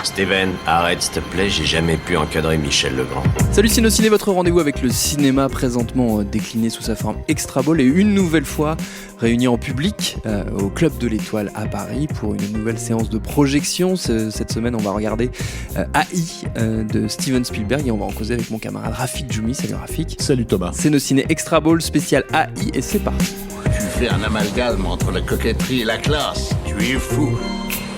Steven, arrête s'il te plaît, j'ai jamais pu encadrer Michel Legrand. Salut Ciné, votre rendez-vous avec le cinéma présentement décliné sous sa forme Extra Ball et une nouvelle fois réunis en public au Club de l'Étoile à Paris pour une nouvelle séance de projection. Cette semaine, on va regarder AI de Steven Spielberg et on va en causer avec mon camarade Rafik Djoumi. Salut Rafik. Salut Thomas. C'est nos ciné Extra Ball spécial AI et c'est parti. Tu fais un amalgame entre la coquetterie et la classe. Tu es fou.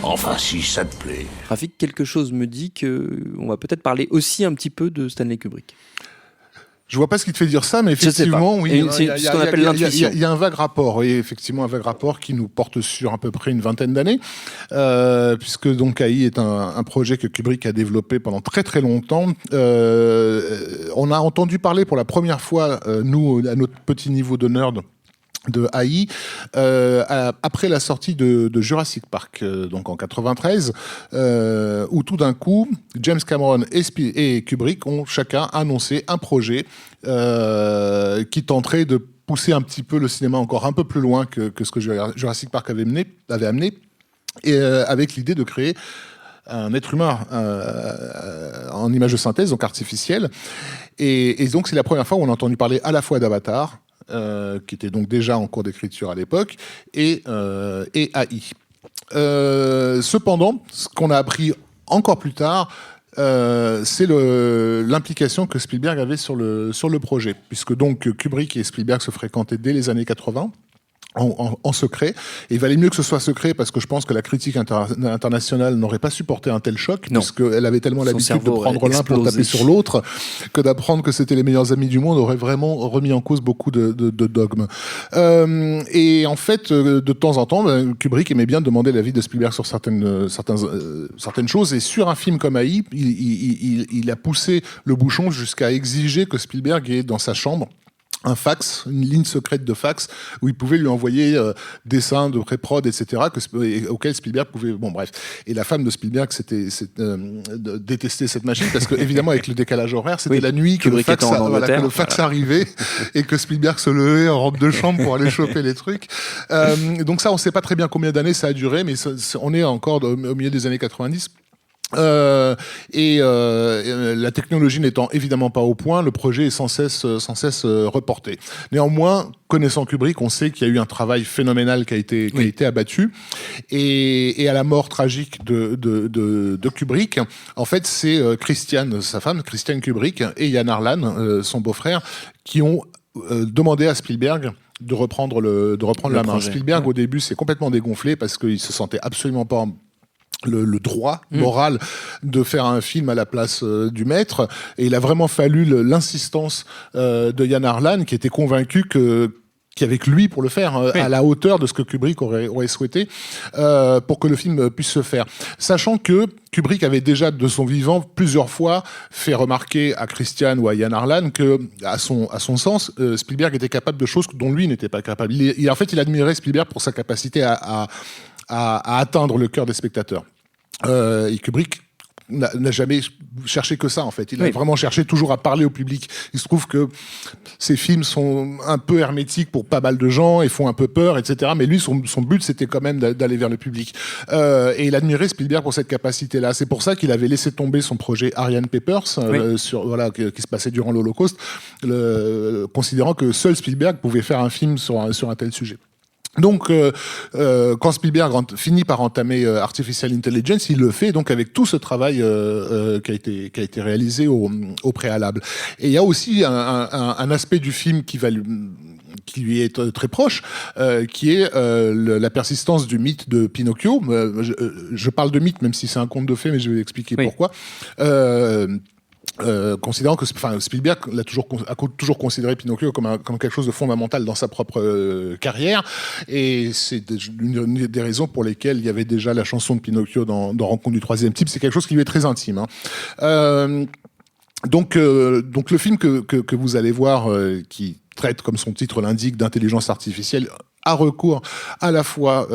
Enfin, si ça te plaît. Rafik, quelque chose me dit qu'on va peut-être parler aussi un petit peu de Stanley Kubrick. Je vois pas ce qui te fait dire ça, mais effectivement, oui, c'est ce qu'on appelle l'intuition. Il y a un vague rapport, oui, effectivement, un vague rapport qui nous porte sur à peu près une vingtaine d'années, puisque donc AI est un projet que Kubrick a développé pendant très très longtemps. On a entendu parler pour la première fois, nous, à notre petit niveau de nerd, de AI, après la sortie de Jurassic Park, donc en 93, où tout d'un coup, James Cameron et Kubrick ont chacun annoncé un projet qui tenterait de pousser un petit peu le cinéma encore un peu plus loin que ce que Jurassic Park avait amené, et avec l'idée de créer un être humain en image de synthèse, donc artificielle. Et donc c'est la première fois où on a entendu parler à la fois d'Avatar, qui était donc déjà en cours d'écriture à l'époque, et AI. Cependant, ce qu'on a appris encore plus tard, c'est l'implication que Spielberg avait sur le projet, puisque donc Kubrick et Spielberg se fréquentaient dès les années 80. En secret, et il valait mieux que ce soit secret parce que je pense que la critique internationale n'aurait pas supporté un tel choc, puisqu'elle avait tellement l'habitude de prendre l'un pour taper sur l'autre, que d'apprendre que c'était les meilleurs amis du monde aurait vraiment remis en cause beaucoup de dogmes. Et en fait, de temps en temps, Kubrick aimait bien demander l'avis de Spielberg sur certaines choses, et sur un film comme AI, il a poussé le bouchon jusqu'à exiger que Spielberg ait dans sa chambre un fax, une ligne secrète de fax, où il pouvait lui envoyer dessins de pré-prod, etc., auxquels Spielberg pouvait... Bon, bref. Et la femme de Spielberg détestait cette machine, parce que, évidemment, avec le décalage horaire, c'était la nuit que le fax arrivait, et que Spielberg se levait en robe de chambre pour aller choper les trucs. Donc ça, on ne sait pas très bien combien d'années ça a duré, mais on est encore au milieu des années 90. La technologie n'étant évidemment pas au point, le projet est sans cesse reporté. Néanmoins, connaissant Kubrick, on sait qu'il y a eu un travail phénoménal qui a été abattu, et à la mort tragique de Kubrick, en fait, c'est Christiane, sa femme, Christiane Kubrick, et Yann Arlan, son beau-frère, qui ont demandé à Spielberg de reprendre la main. Spielberg, au début, s'est complètement dégonflé parce qu'il se sentait absolument pas le droit moral de faire un film à la place du maître, et il a vraiment fallu l'insistance de Yann Arlan, qui était convaincu qu'avec lui pour le faire à la hauteur de ce que Kubrick aurait souhaité, pour que le film puisse se faire. Sachant que Kubrick avait déjà de son vivant plusieurs fois fait remarquer à Christian ou à Yann Arlan que, à son sens, Spielberg était capable de choses dont lui n'était pas capable. En fait, il admirait Spielberg pour sa capacité à atteindre le cœur des spectateurs. Et Kubrick n'a jamais cherché que ça, en fait. Il a vraiment cherché toujours à parler au public. Il se trouve que ces films sont un peu hermétiques pour pas mal de gens et font un peu peur, etc. Mais lui, son but, c'était quand même d'aller vers le public. Et il admirait Spielberg pour cette capacité-là. C'est pour ça qu'il avait laissé tomber son projet Ariane Papers, qui se passait durant l'Holocauste, considérant que seul Spielberg pouvait faire un film sur un tel sujet. Donc, quand Spielberg finit par entamer Artificial Intelligence, il le fait donc avec tout ce travail qui a été réalisé au préalable. Et il y a aussi un aspect du film qui lui est très proche, qui est la persistance du mythe de Pinocchio. Je parle de mythe, même si c'est un conte de fées, mais je vais expliquer pourquoi. Considérant que Spielberg a toujours considéré Pinocchio comme quelque chose de fondamental dans sa propre carrière, et c'est une des raisons pour lesquelles il y avait déjà la chanson de Pinocchio dans Rencontre du troisième type. C'est quelque chose qui lui est très intime, Donc le film que vous allez voir, qui traite, comme son titre l'indique, d'intelligence artificielle, a recours à la fois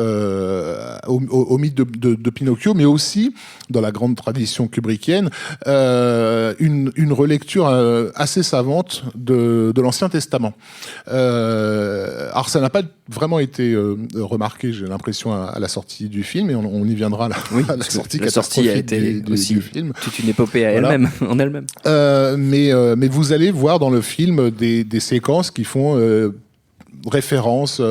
au mythe de Pinocchio, mais aussi, dans la grande tradition kubrickienne, une relecture assez savante de l'Ancien Testament. Alors ça n'a pas vraiment été remarqué, j'ai l'impression, à la sortie du film, et on y viendra là, à la sortie a été du aussi film. Toute une épopée en elle-même. Mais vous allez voir dans le film des séquences qui font référence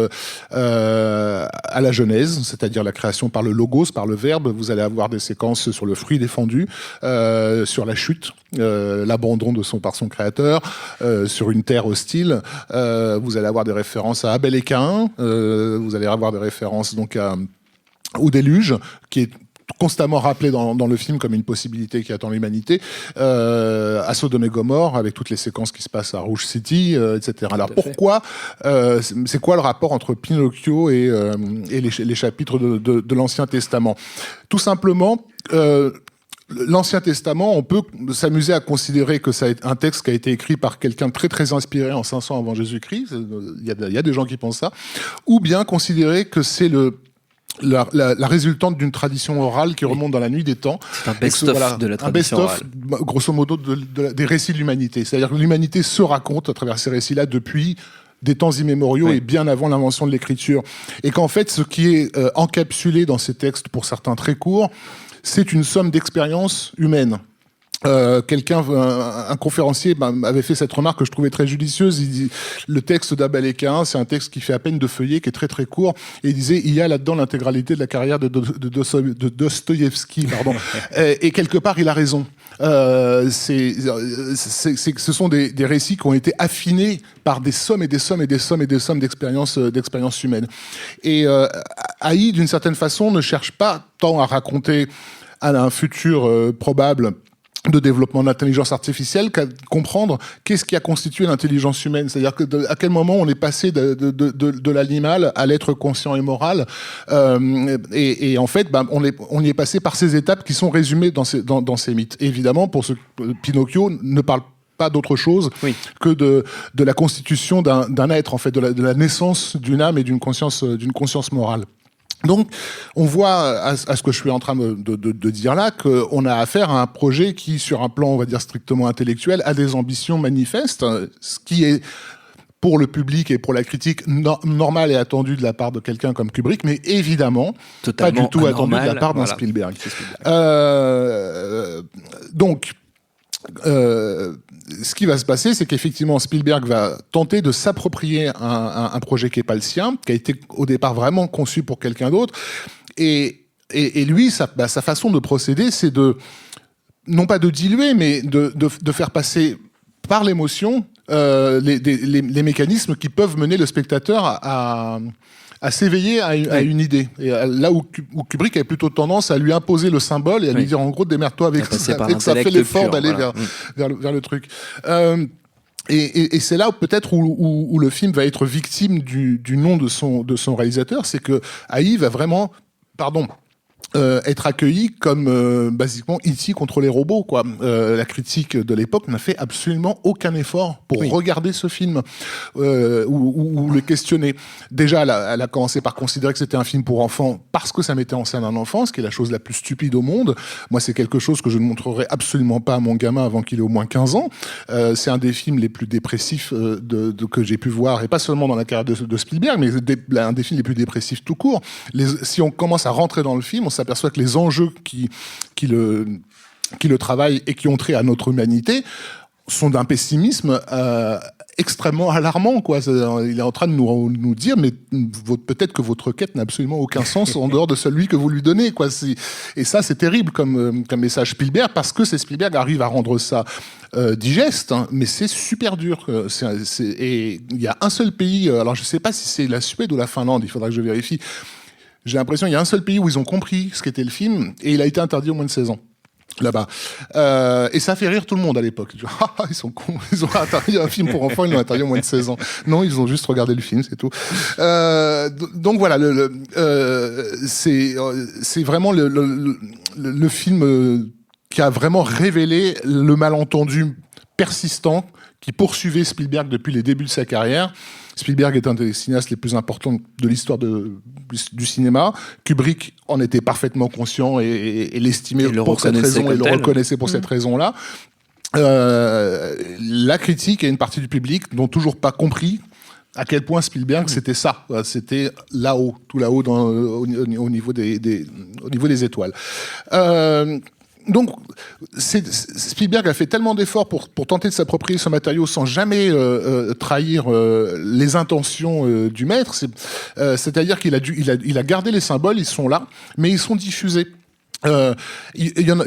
à la Genèse, c'est-à-dire la création par le logos, par le verbe. Vous allez avoir des séquences sur le fruit défendu, sur la chute, l'abandon par son créateur, sur une terre hostile. Vous allez avoir des références à Abel et Caïn. Vous allez avoir des références donc au déluge, qui est constamment rappelé dans le film comme une possibilité qui attend l'humanité, à Sodome et Gomorrhe, avec toutes les séquences qui se passent à Rouge City, etc. Alors pourquoi, c'est quoi le rapport entre Pinocchio et les chapitres de l'Ancien Testament? Tout simplement, l'Ancien Testament, on peut s'amuser à considérer que ça est un texte qui a été écrit par quelqu'un de très très inspiré en 500 avant Jésus-Christ, il y a des gens qui pensent ça, ou bien considérer que c'est la résultante d'une tradition orale qui remonte dans la nuit des temps. C'est un best-of de la tradition orale. Un best-of, grosso modo, des récits de l'humanité. C'est-à-dire que l'humanité se raconte à travers ces récits-là depuis des temps immémoriaux et bien avant l'invention de l'écriture. Et qu'en fait, ce qui est encapsulé dans ces textes, pour certains très courts, c'est une somme d'expériences humaines. Un conférencier avait fait cette remarque que je trouvais très judicieuse. Il dit, le texte d'Abel et Caïn, c'est un texte qui fait à peine de feuillet, qui est très très court. Et il disait, il y a là-dedans l'intégralité de la carrière de Dostoïevski, pardon. Et quelque part, il a raison. Ce sont des récits qui ont été affinés par des sommes et des sommes et des sommes et des sommes d'expériences humaines. Et Haï, d'une certaine façon, ne cherche pas tant à raconter un futur probable de développement de l'intelligence artificielle qu'à comprendre qu'est-ce qui a constitué l'intelligence humaine. C'est-à-dire à quel moment on est passé de l'animal à l'être conscient et moral. Et en fait, on y est passé par ces étapes qui sont résumées dans ces mythes. Et évidemment, Pinocchio ne parle pas d'autre chose que de la constitution d'un être, en fait, de la naissance d'une âme et d'une conscience morale. Donc, on voit à ce que je suis en train de dire là qu'on a affaire à un projet qui, sur un plan, on va dire, strictement intellectuel, a des ambitions manifestes, ce qui est, pour le public et pour la critique, normal et attendu de la part de quelqu'un comme Kubrick, mais évidemment, totalement pas du tout attendu de la part d'un Spielberg. Donc, ce qui va se passer, c'est qu'effectivement Spielberg va tenter de s'approprier un projet qui n'est pas le sien, qui a été au départ vraiment conçu pour quelqu'un d'autre, et lui, sa façon de procéder, c'est non pas de diluer, mais de faire passer par l'émotion les mécanismes qui peuvent mener le spectateur à s'éveiller à une idée. Et là où Kubrick avait plutôt tendance à lui imposer le symbole et à lui dire en gros démerde-toi avec ça, ça fait l'effort d'aller vers le truc. Et c'est là peut-être où le film va être victime du nom de son réalisateur, c'est que Haï va vraiment, être accueilli comme basiquement E.T. contre les robots, quoi. La critique de l'époque n'a fait absolument aucun effort pour regarder ce film ou le questionner. Déjà, elle a commencé par considérer que c'était un film pour enfants parce que ça mettait en scène un enfant, ce qui est la chose la plus stupide au monde. Moi, c'est quelque chose que je ne montrerai absolument pas à mon gamin avant qu'il ait au moins 15 ans. C'est un des films les plus dépressifs que j'ai pu voir, et pas seulement dans la carrière de Spielberg, mais un des films les plus dépressifs tout court. Si on commence à rentrer dans le film, on s'aperçoit que les enjeux qui le travaillent et qui ont trait à notre humanité sont d'un pessimisme extrêmement alarmant, quoi. Il est en train de nous dire, mais peut-être que votre quête n'a absolument aucun sens en dehors de celui que vous lui donnez, quoi. Et ça, c'est terrible comme message Spielberg, parce que Spielberg arrive à rendre ça digeste, hein, mais c'est super dur. Et il y a un seul pays, alors je ne sais pas si c'est la Suède ou la Finlande, il faudra que je vérifie. J'ai l'impression qu'il y a un seul pays où ils ont compris ce qu'était le film, et il a été interdit au moins de 16 ans. Là-bas. Et ça fait rire tout le monde à l'époque. Ils sont cons, ils ont interdit un film pour enfants, ils l'ont interdit au moins de 16 ans. Non, ils ont juste regardé le film, c'est tout. Donc voilà, c'est vraiment le film qui a vraiment révélé le malentendu persistant qui poursuivait Spielberg depuis les débuts de sa carrière. Spielberg est un des cinéastes les plus importants de l'histoire du cinéma. Kubrick en était parfaitement conscient et l'estimait pour cette raison et le reconnaissait pour cette raison-là. La critique et une partie du public n'ont toujours pas compris à quel point Spielberg c'était ça, c'était là-haut, tout là-haut au niveau des étoiles. Donc, Spielberg a fait tellement d'efforts pour tenter de s'approprier ce matériau sans jamais trahir les intentions du maître. C'est-à-dire qu'il a gardé les symboles, ils sont là, mais ils sont diffusés. Il y en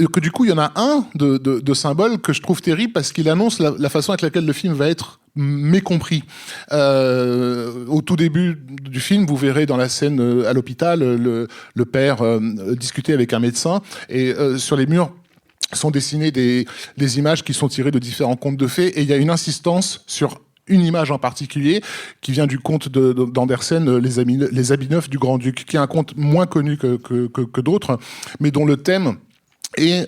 a un de symbole que je trouve terrible parce qu'il annonce la façon avec laquelle le film va être mécompris. Au tout début du film, vous verrez dans la scène à l'hôpital le père discuter avec un médecin et sur les murs sont dessinées des images qui sont tirées de différents contes de fées et il y a une insistance sur une image en particulier qui vient du conte d'Andersen, les habits neufs du Grand-Duc, qui est un conte moins connu que d'autres, mais dont le thème et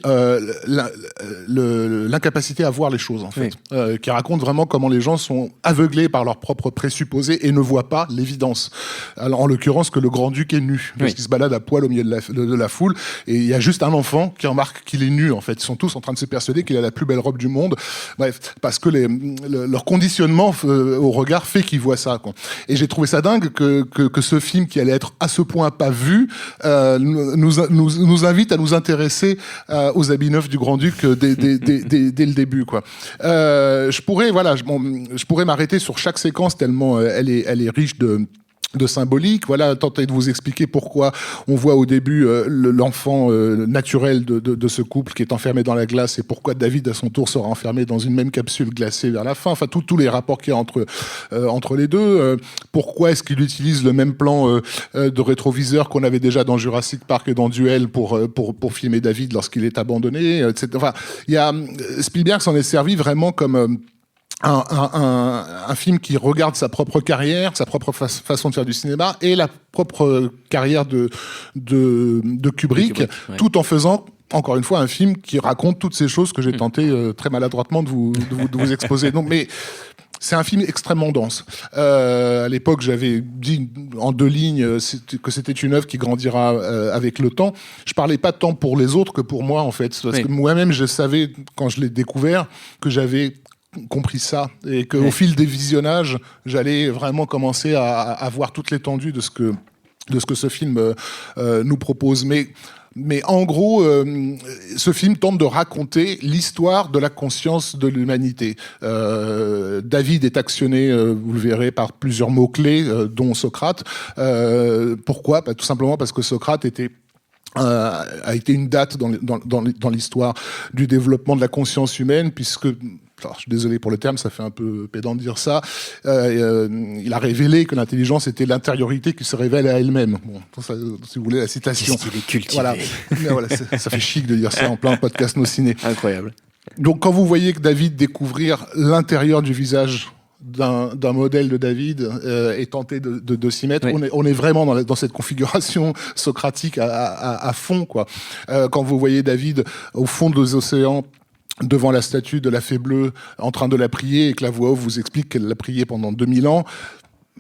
l'incapacité à voir les choses, en fait, qui raconte vraiment comment les gens sont aveuglés par leurs propres présupposés et ne voient pas l'évidence. Alors, en l'occurrence, que le Grand-Duc est nu, parce qu'il se balade à poil au milieu de la foule, et il y a juste un enfant qui remarque qu'il est nu, en fait. Ils sont tous en train de se persuader qu'il a la plus belle robe du monde. Bref, parce que leur conditionnement au regard fait qu'ils voient ça, quoi. Et j'ai trouvé ça dingue que ce film, qui allait être à ce point pas vu, nous invite à nous intéresser aux habits neufs du Grand-Duc dès le début, quoi. Je pourrais m'arrêter sur chaque séquence tellement elle est riche de symbolique, tenter de vous expliquer pourquoi on voit au début l'enfant naturel de ce couple qui est enfermé dans la glace et pourquoi David à son tour sera enfermé dans une même capsule glacée vers la fin, enfin tous les rapports qu'il y a entre les deux, pourquoi est-ce qu'il utilise le même plan de rétroviseur qu'on avait déjà dans Jurassic Park et dans Duel pour filmer David lorsqu'il est abandonné, etc. Enfin, Spielberg s'en est servi vraiment comme un film qui regarde sa propre carrière, sa propre façon de faire du cinéma et la propre carrière de Kubrick, tout en faisant encore une fois un film qui raconte toutes ces choses que j'ai tenté très maladroitement de vous exposer. Donc, mais c'est un film extrêmement dense. À l'époque, j'avais dit en 2 lignes que c'était une œuvre qui grandira avec le temps. Je parlais pas tant pour les autres que pour moi, en fait, parce que moi-même, je savais quand je l'ai découvert que j'avais compris ça et qu'au fil des visionnages, j'allais vraiment commencer à voir toute l'étendue de ce que ce film nous propose. Mais en gros, ce film tente de raconter l'histoire de la conscience de l'humanité. David est actionné, vous le verrez, par plusieurs mots-clés, dont Socrate. Pourquoi ? Tout simplement parce que Socrate a été une date dans l'histoire du développement de la conscience humaine, puisque, alors, je suis désolé pour le terme, ça fait un peu pédant de dire ça, il a révélé que l'intelligence était l'intériorité qui se révèle à elle-même. Bon, ça, si vous voulez la citation. Qu'est-ce qu'il est cultivé. Voilà, ça fait chic de dire ça en plein podcast Nos Ciné. Incroyable. Donc quand vous voyez que David découvrir l'intérieur du visage d'un modèle de David et tenter de s'y mettre. On est vraiment dans cette configuration socratique à fond, quoi. Quand vous voyez David au fond des océans, devant la statue de la fée bleue, en train de la prier, et que la voix off vous explique qu'elle l'a prié pendant 2000 ans,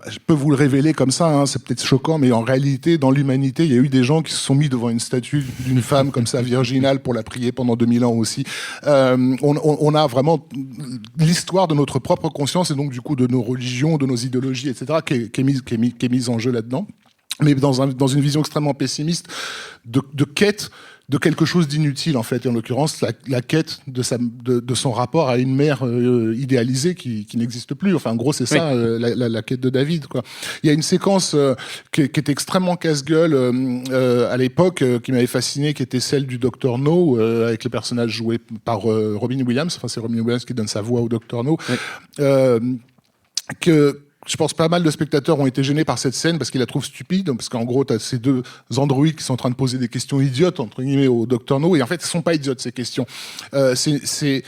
je peux vous le révéler comme ça, hein, c'est peut-être choquant, mais en réalité, dans l'humanité, il y a eu des gens qui se sont mis devant une statue d'une femme comme ça, virginale, pour la prier pendant 2000 ans aussi. On a vraiment l'histoire de notre propre conscience, et donc du coup de nos religions, de nos idéologies, etc., qui est mise en jeu là-dedans. Mais dans une vision extrêmement pessimiste de quête de quelque chose d'inutile, en fait, et en l'occurrence la quête de son rapport à une mère idéalisée qui n'existe plus. Enfin, en gros, c'est ça, la quête de David, quoi. Il y a une séquence qui était extrêmement casse-gueule à l'époque, qui m'avait fasciné, qui était celle du Dr No, avec les personnages joués par Robin Williams. Enfin, c'est Robin Williams qui donne sa voix au Dr No. Je pense pas mal de spectateurs ont été gênés par cette scène parce qu'ils la trouvent stupide, parce qu'en gros, t'as ces 2 androïdes qui sont en train de poser des questions idiotes, entre guillemets, au Dr No, et en fait, elles sont pas idiotes, ces questions. C'est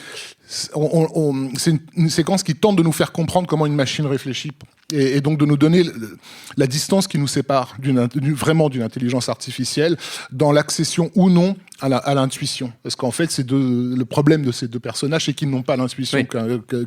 une séquence qui tente de nous faire comprendre comment une machine réfléchit, et donc de nous donner la distance qui nous sépare vraiment d'une intelligence artificielle dans l'accession ou non à l'intuition. Parce qu'en fait, le problème de ces deux personnages, c'est qu'ils n'ont pas l'intuition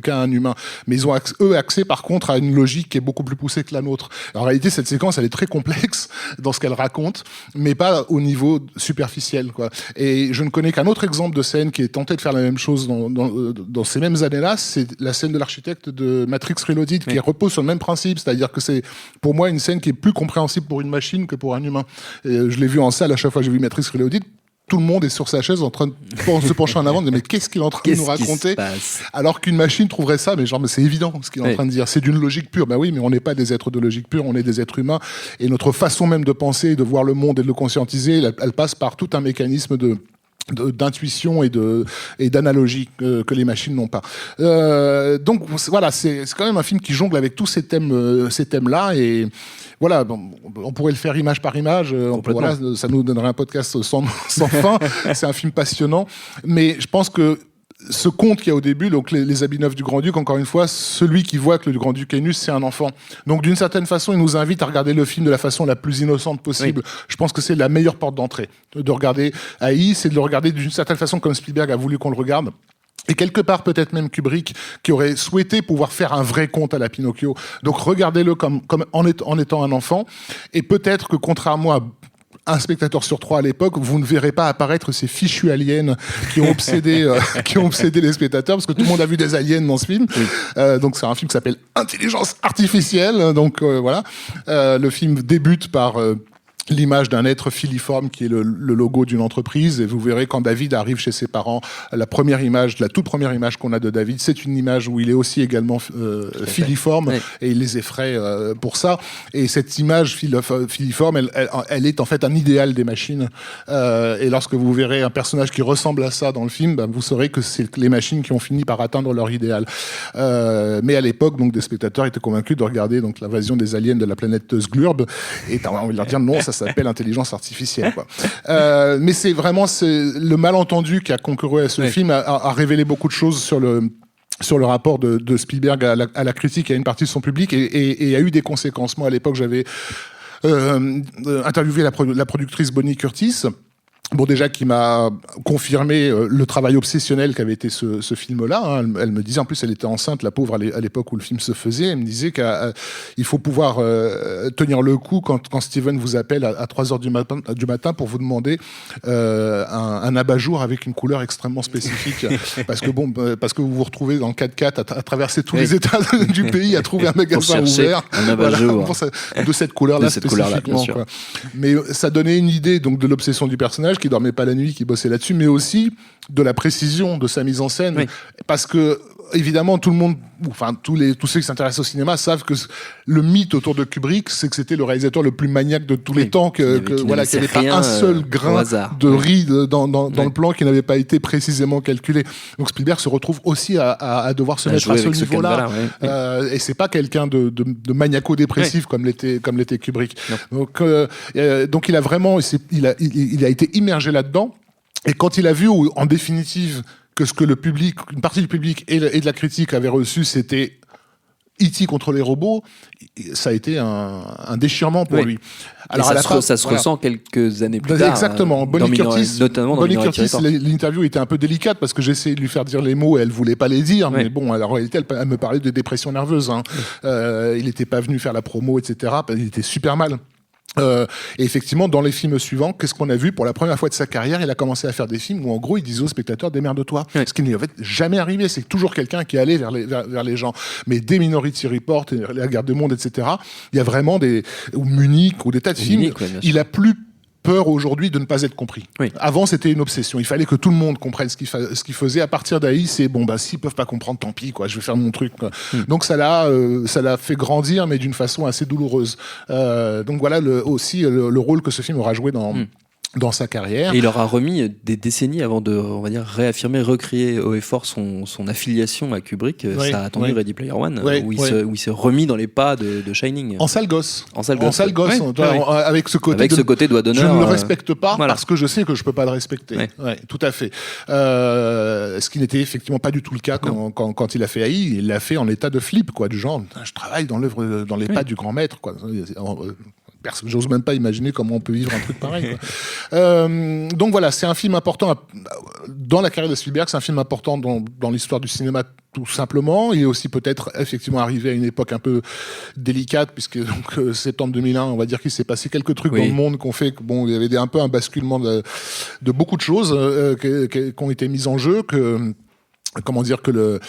qu'un humain. Mais ils ont accès par contre à une logique qui est beaucoup plus poussée que la nôtre. En réalité, cette séquence, elle est très complexe dans ce qu'elle raconte, mais pas au niveau superficiel, quoi. Et je ne connais qu'un autre exemple de scène qui est tenté de faire la même chose dans ces mêmes années-là, c'est la scène de l'architecte de Matrix Reloaded, qui repose sur le même principe, c'est-à-dire que c'est pour moi une scène qui est plus compréhensible pour une machine que pour un humain. Et je l'ai vu en salle à chaque fois que j'ai vu Matrix Reloaded. Tout le monde est sur sa chaise en train de se pencher en avant, de dire mais qu'est-ce qu'il est en train de nous raconter, alors qu'une machine trouverait ça, mais c'est évident ce qu'il est en train de dire, c'est d'une logique pure. Ben oui, mais on n'est pas des êtres de logique pure, on est des êtres humains, et notre façon même de penser, de voir le monde et de le conscientiser, elle passe par tout un mécanisme d'intuition et d'analogie que les machines n'ont pas. Donc voilà, c'est quand même un film qui jongle avec tous ces thèmes-là, et voilà, on pourrait le faire image par image. Voilà, ça nous donnerait un podcast sans fin. C'est un film passionnant, mais je pense que ce conte qu'il y a au début, donc les habits neufs du Grand-Duc, encore une fois, celui qui voit que le Grand-Duc est nu, c'est un enfant. Donc d'une certaine façon, il nous invite à regarder le film de la façon la plus innocente possible. Oui. Je pense que c'est la meilleure porte d'entrée de regarder AI, c'est de le regarder d'une certaine façon comme Spielberg a voulu qu'on le regarde. Et quelque part, peut-être même Kubrick, qui aurait souhaité pouvoir faire un vrai conte à la Pinocchio. Donc regardez-le comme en étant un enfant. Et peut-être que contrairement à un spectateur sur 3 à l'époque, vous ne verrez pas apparaître ces fichus aliens qui ont obsédé les spectateurs, parce que tout le monde a vu des aliens dans ce film. Oui. Donc c'est un film qui s'appelle Intelligence artificielle. Donc voilà, le film débute par l'image d'un être filiforme qui est le logo d'une entreprise, et vous verrez quand David arrive chez ses parents, la toute première image qu'on a de David, c'est une image où il est aussi également filiforme, oui. Et il les effraie pour ça, et cette image filiforme, elle est en fait un idéal des machines, et lorsque vous verrez un personnage qui ressemble à ça dans le film, vous saurez que c'est les machines qui ont fini par atteindre leur idéal. Mais à l'époque, donc, des spectateurs étaient convaincus de regarder donc l'invasion des aliens de la planète Sglurb, et t'as envie de leur dire non, ça s'appelle intelligence artificielle, quoi. Mais c'est vraiment le malentendu qui a concouru à ce film a révélé beaucoup de choses sur le rapport de Spielberg à la critique et à une partie de son public, et a eu des conséquences. Moi, à l'époque, j'avais interviewé la productrice Bonnie Curtis. Bon, déjà, qui m'a confirmé le travail obsessionnel qu'avait été ce film-là. Hein. Elle me disait, en plus, elle était enceinte, la pauvre, à l'époque où le film se faisait. Elle me disait qu'il faut pouvoir tenir le coup quand Steven vous appelle à 3h du matin pour vous demander un abat-jour avec une couleur extrêmement spécifique. parce que vous vous retrouvez dans le 4x4 à traverser tous les États du pays, à trouver un magasin ouvert. Un abat-jour. Voilà, de cette couleur-là spécifiquement. Quoi. Mais ça donnait une idée donc, de l'obsession du personnage, qui dormait pas la nuit, qui bossait là-dessus, mais aussi de la précision de sa mise en scène, oui. Parce que évidemment tout le monde, enfin tous ceux qui s'intéressent au cinéma savent que le mythe autour de Kubrick, c'est que c'était le réalisateur le plus maniaque de tous les temps, qu'il n'y avait pas un seul grain de riz dans le plan qui n'avait pas été précisément calculé. Donc Spielberg se retrouve aussi à devoir se mettre à ce niveau-là, et c'est pas quelqu'un de maniaco-dépressif comme l'était Kubrick. Donc il a vraiment, il a été immergé là-dedans, et quand il a vu en définitive que ce que le public, une partie du public et de la critique avaient reçu, c'était E.T. contre les robots, ça a été un déchirement pour lui. Alors ça se ressent quelques années plus tard. Exactement. Bonnie Curtis, l'interview était un peu délicate parce que j'ai essayé de lui faire dire les mots et elle voulait pas les dire. Mais bon, en réalité, elle me parlait de dépression nerveuse. Hein. Il n'était pas venu faire la promo, etc. Il était super mal. Et effectivement, dans les films suivants, qu'est-ce qu'on a vu? Pour la première fois de sa carrière, il a commencé à faire des films où en gros il disait aux spectateurs démerde-toi, ce qui n'est en fait jamais arrivé. C'est toujours quelqu'un qui allait vers les gens. Mais dès Minority Report, La Guerre du Monde, etc., il y a vraiment ou Munich ou des tas de films. Il a plus peur aujourd'hui de ne pas être compris. Oui. Avant, c'était une obsession. Il fallait que tout le monde comprenne ce qu'il faisait. À partir d'ahí, c'est s'ils peuvent pas comprendre, tant pis, quoi. Je vais faire mon truc. Quoi. Donc ça l'a fait grandir, mais d'une façon assez douloureuse. Donc voilà aussi le rôle que ce film aura joué dans sa carrière. Et il aura remis des décennies avant de, on va dire, recréer haut et fort son affiliation à Kubrick. Ça a attendu Ready Player One, où il s'est remis dans les pas de Shining. En sale gosse. Ouais. Avec ce côté doigt d'honneur. Je ne le respecte pas parce que je sais que je peux pas le respecter. Ouais, tout à fait. Ce qui n'était effectivement pas du tout le cas quand il a fait AI. Il l'a fait en état de flip, quoi, du genre, je travaille dans les pas du grand maître, quoi. j'ose même pas imaginer comment on peut vivre un truc pareil, quoi. Donc voilà, c'est un film important dans la carrière de Spielberg, c'est un film important dans l'histoire du cinéma tout simplement. Il est aussi peut-être effectivement arrivé à une époque un peu délicate, puisque donc septembre 2001, on va dire qu'il s'est passé quelques trucs dans le monde qu'on fait que bon, il y avait un peu un basculement de beaucoup de choses qui ont été mises en jeu, comment dire, que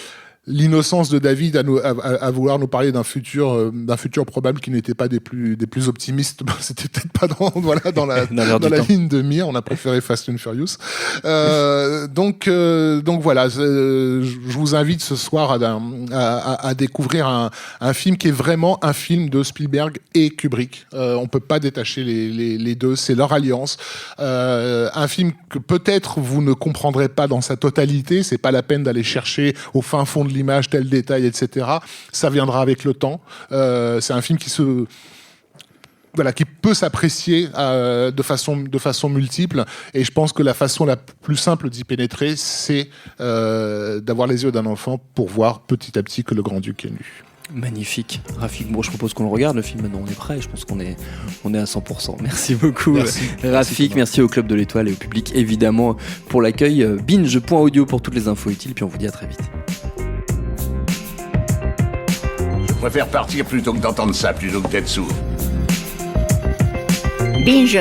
l'innocence de David à vouloir nous parler d'un futur probable qui n'était pas des plus optimistes, c'était peut-être pas dans la ligne de mire. On a préféré Fast and Furious. Donc voilà, je vous invite ce soir à découvrir un film qui est vraiment un film de Spielberg et Kubrick. On peut pas détacher les deux, c'est leur alliance. Un film que peut-être vous ne comprendrez pas dans sa totalité, c'est pas la peine d'aller chercher au fin fond de l'image, tel détail, etc. Ça viendra avec le temps. C'est un film qui peut s'apprécier de façon multiple. Et je pense que la façon la plus simple d'y pénétrer, c'est d'avoir les yeux d'un enfant pour voir petit à petit que le Grand-Duc est nu. Magnifique. Rafik, bon, je propose qu'on le regarde, le film. Maintenant, on est prêt. Je pense qu'on est à 100%. Merci beaucoup, Rafik. Merci au Club de l'Étoile et au public, évidemment, pour l'accueil. Binge.audio pour toutes les infos utiles. Puis on vous dit à très vite. Je préfère partir plutôt que d'entendre ça, plutôt que d'être sourd. Binge.